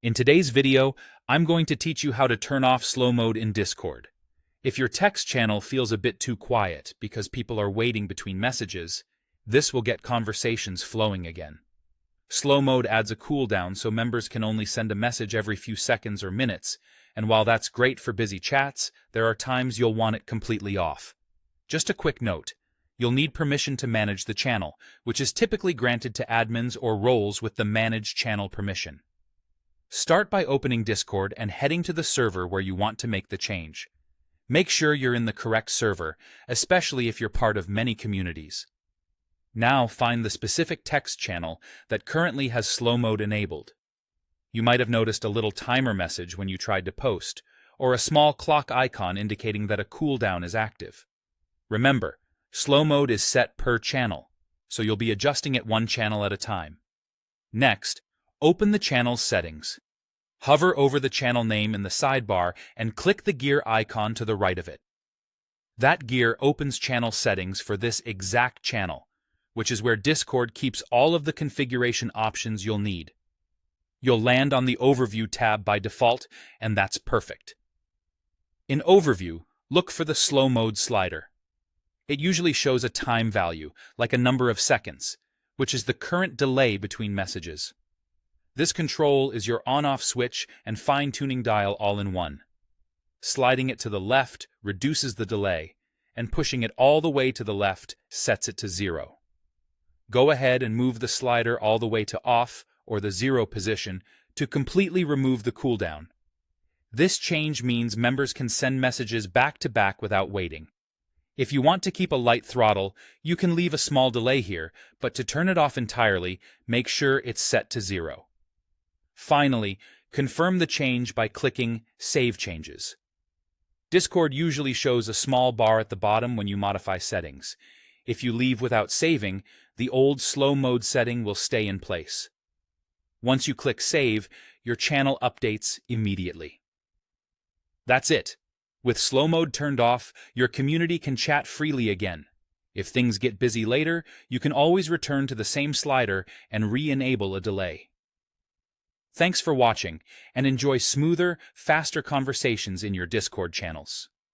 In today's video, I'm going to teach you how to turn off slow mode in Discord. If your text channel feels a bit too quiet because people are waiting between messages, this will get conversations flowing again. Slow mode adds a cooldown so members can only send a message every few seconds or minutes, and while that's great for busy chats, there are times you'll want it completely off. Just a quick note. You'll need permission to manage the channel, which is typically granted to admins or roles with the Manage Channel permission. Start by opening Discord and heading to the server where you want to make the change. Make sure you're in the correct server, especially if you're part of many communities. Now find the specific text channel that currently has slow mode enabled. You might have noticed a little timer message when you tried to post, or a small clock icon indicating that a cooldown is active. Remember, slow mode is set per channel, so you'll be adjusting it one channel at a time. Next, open the channel's settings. Hover over the channel name in the sidebar and click the gear icon to the right of it. That gear opens channel settings for this exact channel, which is where Discord keeps all of the configuration options you'll need. You'll land on the Overview tab by default, and that's perfect. In Overview, look for the Slow Mode slider. It usually shows a time value, like a number of seconds, which is the current delay between messages. This control is your on-off switch and fine-tuning dial all in one. Sliding it to the left reduces the delay, and pushing it all the way to the left sets it to 0. Go ahead and move the slider all the way to off or the 0 position to completely remove the cooldown. This change means members can send messages back-to-back without waiting. If you want to keep a light throttle, you can leave a small delay here, but to turn it off entirely, make sure it's set to 0. Finally, confirm the change by clicking Save Changes. Discord usually shows a small bar at the bottom when you modify settings. If you leave without saving, the old slow mode setting will stay in place. Once you click Save, your channel updates immediately. That's it. With slow mode turned off, your community can chat freely again. If things get busy later, you can always return to the same slider and re-enable a delay. Thanks for watching, and enjoy smoother, faster conversations in your Discord channels.